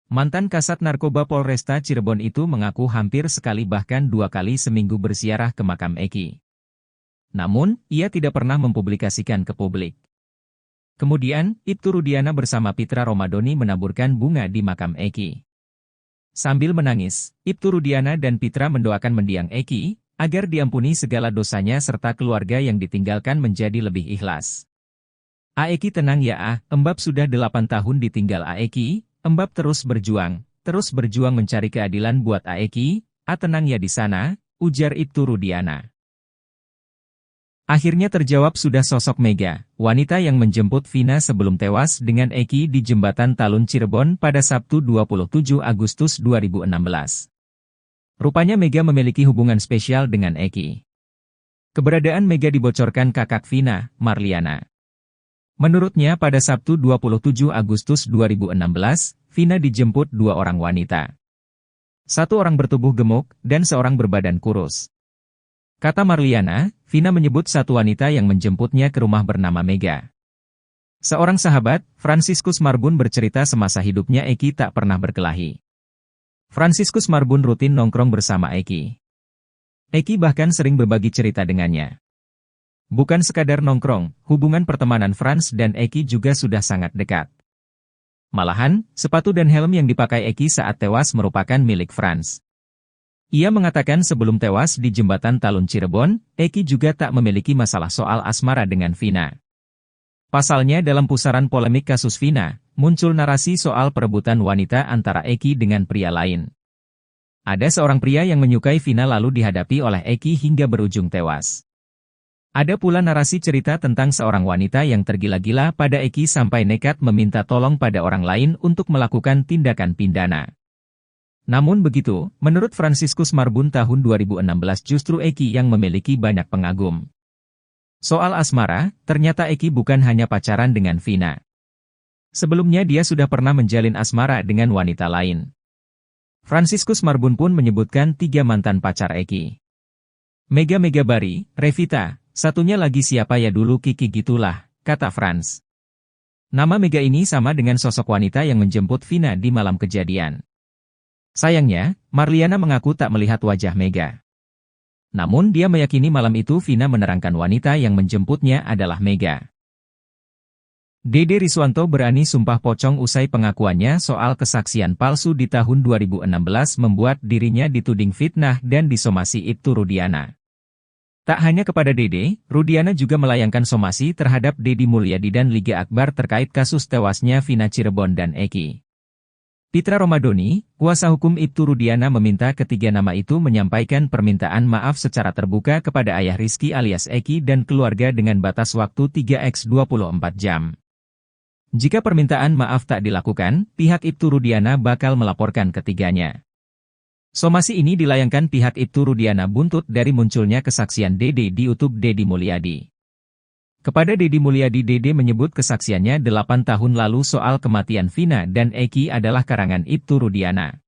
Mantan Kasat Narkoba Polresta Cirebon itu mengaku hampir sekali bahkan 2 kali seminggu berziarah ke makam Eki. Namun, ia tidak pernah mempublikasikan ke publik. Kemudian, Ibtu Rudiana bersama Pitra Romadoni menaburkan bunga di makam Eki. Sambil menangis, Ibtu Rudiana dan Pitra mendoakan mendiang Eki, agar diampuni segala dosanya serta keluarga yang ditinggalkan menjadi lebih ikhlas. Aeki tenang ya Embab sudah 8 tahun ditinggal Aeki, Embab terus berjuang mencari keadilan buat Aeki, tenang ya di sana, ujar Ibtu Rudiana. Akhirnya terjawab sudah sosok Mega, wanita yang menjemput Vina sebelum tewas dengan Eki di Jembatan Talun Cirebon pada Sabtu 27 Agustus 2016. Rupanya Mega memiliki hubungan spesial dengan Eki. Keberadaan Mega dibocorkan kakak Vina, Marliana. Menurutnya pada Sabtu 27 Agustus 2016, Vina dijemput 2 orang wanita. 1 orang bertubuh gemuk, dan 1 orang berbadan kurus. Kata Marliana, Vina menyebut 1 wanita yang menjemputnya ke rumah bernama Mega. Seorang sahabat, Franciscus Marbun bercerita semasa hidupnya Eki tak pernah berkelahi. Franciscus Marbun rutin nongkrong bersama Eki. Eki bahkan sering berbagi cerita dengannya. Bukan sekadar nongkrong, hubungan pertemanan Frans dan Eki juga sudah sangat dekat. Malahan, sepatu dan helm yang dipakai Eki saat tewas merupakan milik Frans. Ia mengatakan sebelum tewas di Jembatan Talun Cirebon, Eki juga tak memiliki masalah soal asmara dengan Vina. Pasalnya dalam pusaran polemik kasus Vina, muncul narasi soal perebutan wanita antara Eki dengan pria lain. Ada seorang pria yang menyukai Vina lalu dihadapi oleh Eki hingga berujung tewas. Ada pula narasi cerita tentang seorang wanita yang tergila-gila pada Eki sampai nekat meminta tolong pada orang lain untuk melakukan tindakan pidana. Namun begitu, menurut Franciscus Marbun tahun 2016 justru Eki yang memiliki banyak pengagum. Soal asmara, ternyata Eki bukan hanya pacaran dengan Vina. Sebelumnya dia sudah pernah menjalin asmara dengan wanita lain. Franciscus Marbun pun menyebutkan 3 mantan pacar Eki. Mega Bari, Revita, satunya lagi siapa ya dulu Kiki gitulah, kata Frans. Nama Mega ini sama dengan sosok wanita yang menjemput Vina di malam kejadian. Sayangnya, Marliana mengaku tak melihat wajah Mega. Namun dia meyakini malam itu Vina menerangkan wanita yang menjemputnya adalah Mega. Dede Riswanto berani sumpah pocong usai pengakuannya soal kesaksian palsu di tahun 2016 membuat dirinya dituding fitnah dan disomasi Ibtu Rudiana. Tak hanya kepada Dede, Rudiana juga melayangkan somasi terhadap Dedi Mulyadi dan Liga Akbar terkait kasus tewasnya Vina Cirebon dan Eki. Pitra Romadoni, kuasa hukum Ibtu Rudiana meminta ketiga nama itu menyampaikan permintaan maaf secara terbuka kepada ayah Rizky alias Eki dan keluarga dengan batas waktu 3x24 jam. Jika permintaan maaf tak dilakukan, pihak Ibtu Rudiana bakal melaporkan ketiganya. Somasi ini dilayangkan pihak Ibtu Rudiana buntut dari munculnya kesaksian Dede di YouTube Dedi Mulyadi. Kepada Dedi Mulyadi, Dede menyebut kesaksiannya 8 tahun lalu soal kematian Vina dan Eki adalah karangan Ibtu Rudiana.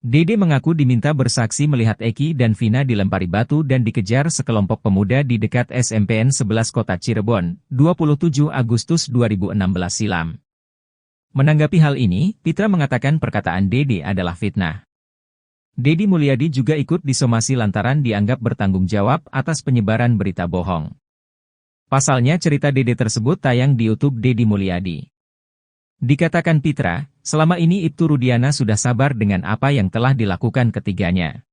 Dede mengaku diminta bersaksi melihat Eki dan Vina dilempari batu dan dikejar sekelompok pemuda di dekat SMPN 11 Kota Cirebon, 27 Agustus 2016 silam. Menanggapi hal ini, Pitra mengatakan perkataan Dede adalah fitnah. Dedi Mulyadi juga ikut disomasi lantaran dianggap bertanggung jawab atas penyebaran berita bohong. Pasalnya cerita Dede tersebut tayang di YouTube Dedi Mulyadi. Dikatakan Pitra, selama ini Ibtu Rudiana sudah sabar dengan apa yang telah dilakukan ketiganya.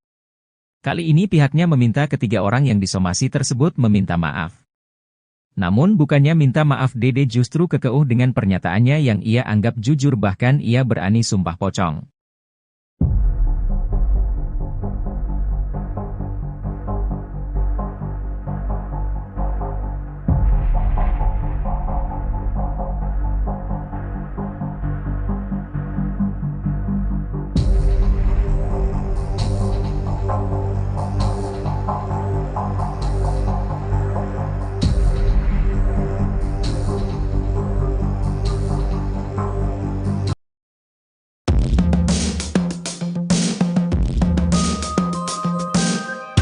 Kali ini pihaknya meminta ketiga orang yang disomasi tersebut meminta maaf. Namun bukannya minta maaf, Dede justru kekeh dengan pernyataannya yang ia anggap jujur, bahkan ia berani sumpah pocong.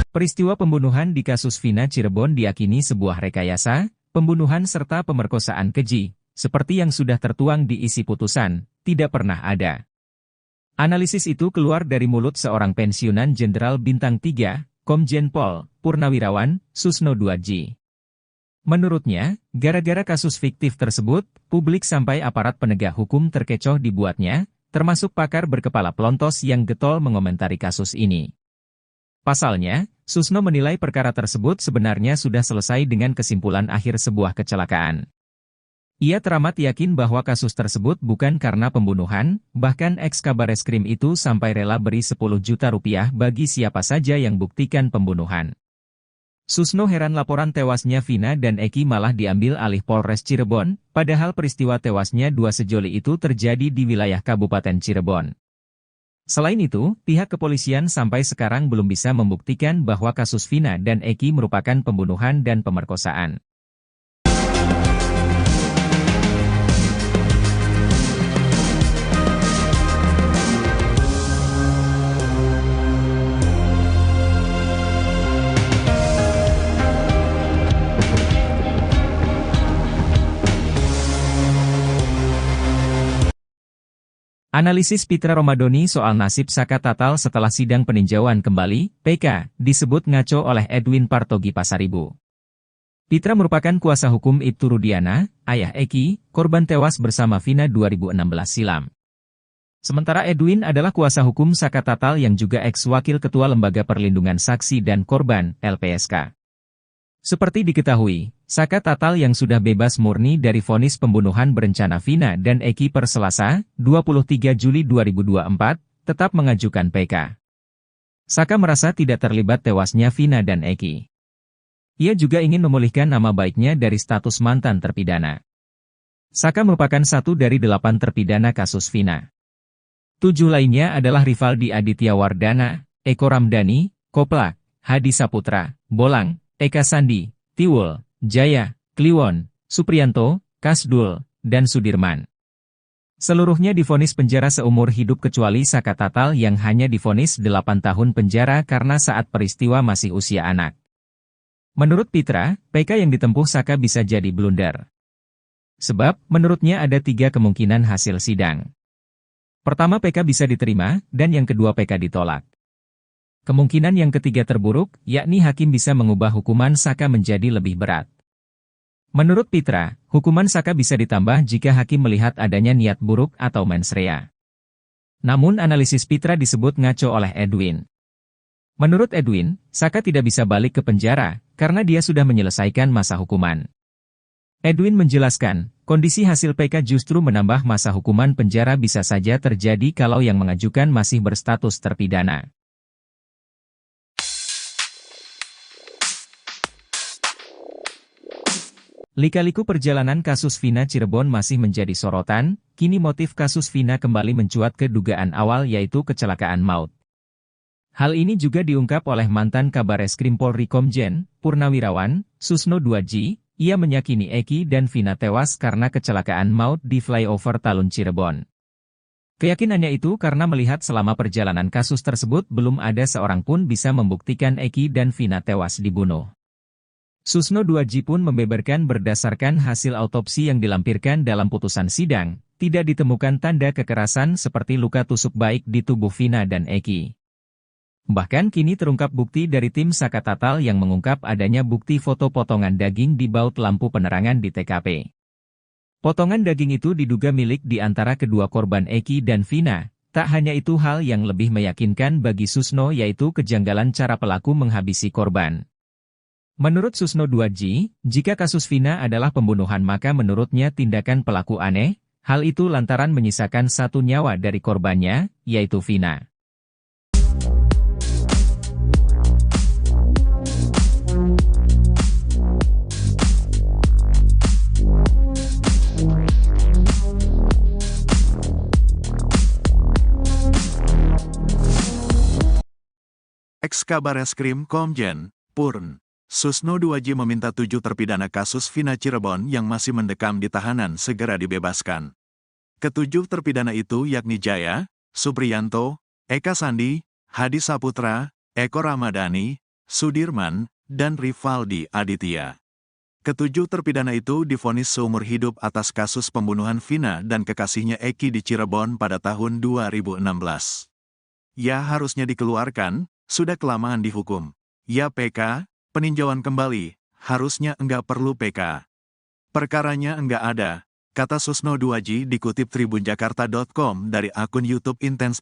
Peristiwa pembunuhan di kasus Vina Cirebon diyakini sebuah rekayasa, pembunuhan serta pemerkosaan keji, seperti yang sudah tertuang di isi putusan, tidak pernah ada. Analisis itu keluar dari mulut seorang pensiunan Jenderal Bintang 3, Komjen Pol Purnawirawan Susno Duadji. Menurutnya, gara-gara kasus fiktif tersebut, publik sampai aparat penegak hukum terkecoh dibuatnya, termasuk pakar berkepala pelontos yang getol mengomentari kasus ini. Pasalnya, Susno menilai perkara tersebut sebenarnya sudah selesai dengan kesimpulan akhir sebuah kecelakaan. Ia teramat yakin bahwa kasus tersebut bukan karena pembunuhan, bahkan eks-Kabareskrim itu sampai rela beri 10 juta rupiah bagi siapa saja yang buktikan pembunuhan. Susno heran laporan tewasnya Vina dan Eki malah diambil alih Polres Cirebon, padahal peristiwa tewasnya dua sejoli itu terjadi di wilayah Kabupaten Cirebon. Selain itu, pihak kepolisian sampai sekarang belum bisa membuktikan bahwa kasus Vina dan Eki merupakan pembunuhan dan pemerkosaan. Analisis Pitra Romadoni soal nasib Saka Tatal setelah sidang peninjauan kembali, PK, disebut ngaco oleh Edwin Partogi Pasaribu. Pitra merupakan kuasa hukum Ibtu Rudiana, ayah Eki, korban tewas bersama Vina 2016 silam. Sementara Edwin adalah kuasa hukum Saka Tatal yang juga ex-wakil Ketua Lembaga Perlindungan Saksi dan Korban, LPSK. Seperti diketahui, Saka Tatal yang sudah bebas murni dari vonis pembunuhan berencana Vina dan Eki per Selasa, 23 Juli 2024, tetap mengajukan PK. Saka merasa tidak terlibat tewasnya Vina dan Eki. Ia juga ingin memulihkan nama baiknya dari status mantan terpidana. Saka merupakan satu dari 8 terpidana kasus Vina. 7 lainnya adalah Rivaldi Aditya Wardana, Eko Ramdhani, Koplak, Hadi Saputra, Bolang, Eka Sandi, Tiwul, Jaya, Kliwon, Supriyanto, Kasdul, dan Sudirman. Seluruhnya divonis penjara seumur hidup kecuali Saka Tatal yang hanya divonis 8 tahun penjara karena saat peristiwa masih usia anak. Menurut Pitra, PK yang ditempuh Saka bisa jadi blunder. Sebab, menurutnya ada 3 kemungkinan hasil sidang. Pertama PK bisa diterima, dan yang kedua PK ditolak. Kemungkinan yang ketiga terburuk, yakni hakim bisa mengubah hukuman Saka menjadi lebih berat. Menurut Pitra, hukuman Saka bisa ditambah jika hakim melihat adanya niat buruk atau mens rea. Namun analisis Pitra disebut ngaco oleh Edwin. Menurut Edwin, Saka tidak bisa balik ke penjara, karena dia sudah menyelesaikan masa hukuman. Edwin menjelaskan, kondisi hasil PK justru menambah masa hukuman penjara bisa saja terjadi kalau yang mengajukan masih berstatus terpidana. Lika-liku perjalanan kasus Vina Cirebon masih menjadi sorotan, kini motif kasus Vina kembali mencuat ke dugaan awal yaitu kecelakaan maut. Hal ini juga diungkap oleh mantan Kabareskrim Polri Komjen Purnawirawan Susno Duadji. Ia meyakini Eki dan Vina tewas karena kecelakaan maut di flyover Talun Cirebon. Keyakinannya itu karena melihat selama perjalanan kasus tersebut belum ada seorang pun bisa membuktikan Eki dan Vina tewas dibunuh. Susno Duadji pun membeberkan berdasarkan hasil autopsi yang dilampirkan dalam putusan sidang, tidak ditemukan tanda kekerasan seperti luka tusuk baik di tubuh Vina dan Eki. Bahkan kini terungkap bukti dari tim Saka Tatal yang mengungkap adanya bukti foto potongan daging di baut lampu penerangan di TKP. Potongan daging itu diduga milik di antara kedua korban Eki dan Vina. Tak hanya itu, hal yang lebih meyakinkan bagi Susno yaitu kejanggalan cara pelaku menghabisi korban. Menurut Susno Duadji, jika kasus Vina adalah pembunuhan maka menurutnya tindakan pelaku aneh, hal itu lantaran menyisakan satu nyawa dari korbannya, yaitu Vina. Eks-Kabareskrim Komjen Purn Susno Duadji meminta 7 terpidana kasus Vina Cirebon yang masih mendekam di tahanan segera dibebaskan. Ketujuh terpidana itu yakni Jaya, Supriyanto, Eka Sandi, Hadi Saputra, Eko Ramdhani, Sudirman, dan Rivaldi Aditya. Ketujuh terpidana itu divonis seumur hidup atas kasus pembunuhan Vina dan kekasihnya Eki di Cirebon pada tahun 2016. Ya harusnya dikeluarkan, sudah kelamaan dihukum. Ya PK, peninjauan kembali, harusnya enggak perlu PK. Perkaranya enggak ada, kata Susno Duaji dikutip tribunjakarta.com dari akun YouTube Intens